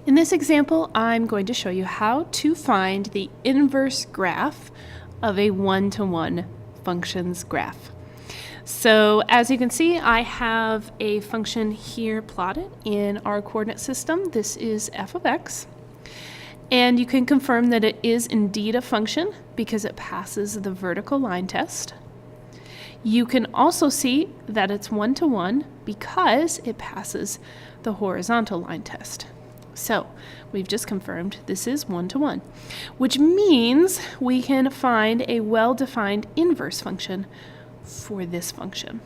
In this example, I'm going to show you how to find the inverse graph of a one-to-one functions graph. So as you can see, I have a function here plotted in our coordinate system. This is f of x. And you can confirm that it is indeed a function because it passes the vertical line test. You can also see that it's one-to-one because it passes the horizontal line test. So we've just confirmed this is one-to-one, which means we can find a well-defined inverse function for this function.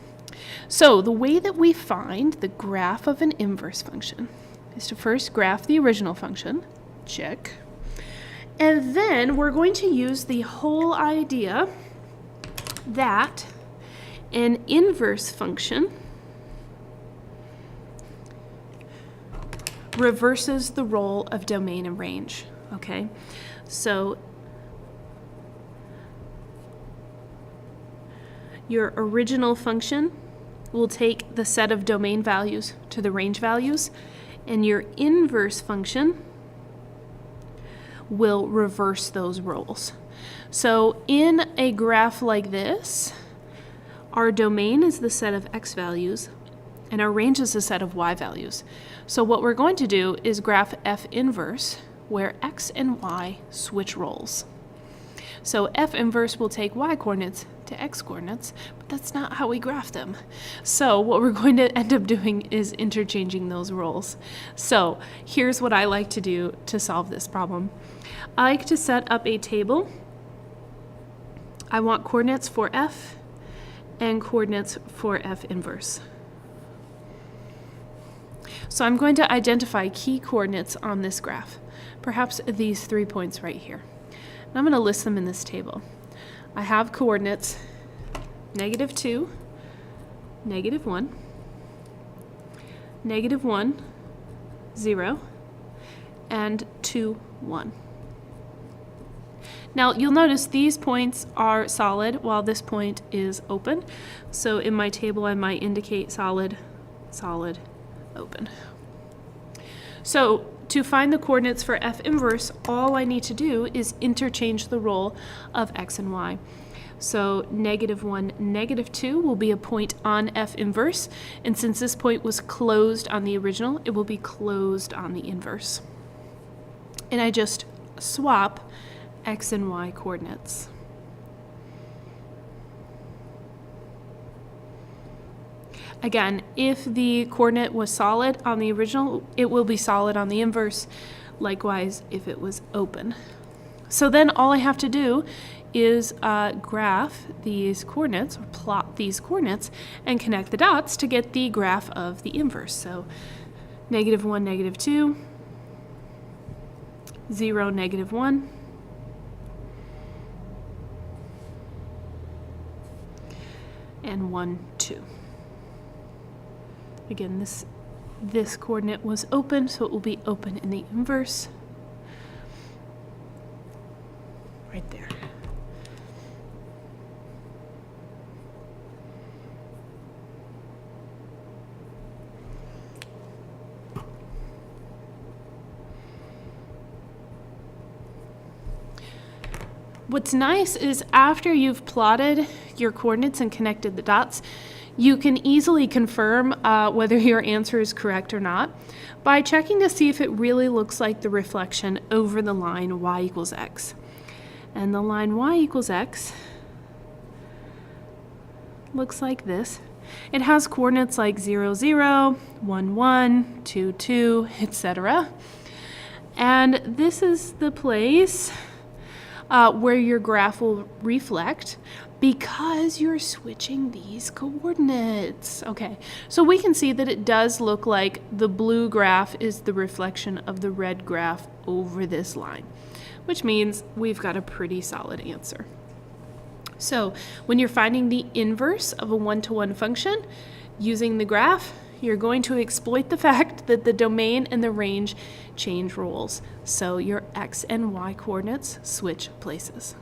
So the way that we find the graph of an inverse function is to first graph the original function, check, and then we're going to use the whole idea that an inverse function reverses the role of domain and range, okay? So your original function will take the set of domain values to the range values, and your inverse function will reverse those roles. So in a graph like this, our domain is the set of x values, and our range is a set of y values. So what we're going to do is graph f inverse, where x and y switch roles. So f inverse will take y coordinates to x coordinates, but that's not how we graph them. So what we're going to end up doing is interchanging those roles. So here's what I like to do to solve this problem. I like to set up a table. I want coordinates for f and coordinates for f inverse. So I'm going to identify key coordinates on this graph, perhaps these 3 points right here. And I'm going to list them in this table. I have coordinates -2, -1, -1, 0, and 2, 1. Now you'll notice these points are solid while this point is open. So in my table I might indicate solid, solid, open. So to find the coordinates for f inverse, all I need to do is interchange the role of x and y. So -1, -2 will be a point on f inverse, and since this point was closed on the original, it will be closed on the inverse. And I just swap x and y coordinates. Again, if the coordinate was solid on the original, it will be solid on the inverse. Likewise, if it was open. So then all I have to do is graph these coordinates, or plot these coordinates, and connect the dots to get the graph of the inverse. So -1, -2, 0, -1, and 1, 2. Again, this coordinate was open, so it will be open in the inverse. Right there. What's nice is after you've plotted your coordinates and connected the dots, you can easily confirm whether your answer is correct or not by checking to see if it really looks like the reflection over the line y equals x. And the line y equals x looks like this. It has coordinates like 0, 0, 1, 1, 2, 2, etc. And this is the place where your graph will reflect because you're switching these coordinates. Okay, so we can see that it does look like the blue graph is the reflection of the red graph over this line, which means we've got a pretty solid answer. So when you're finding the inverse of a one-to-one function using the graph, you're going to exploit the fact that the domain and the range change roles. So your x and y coordinates switch places.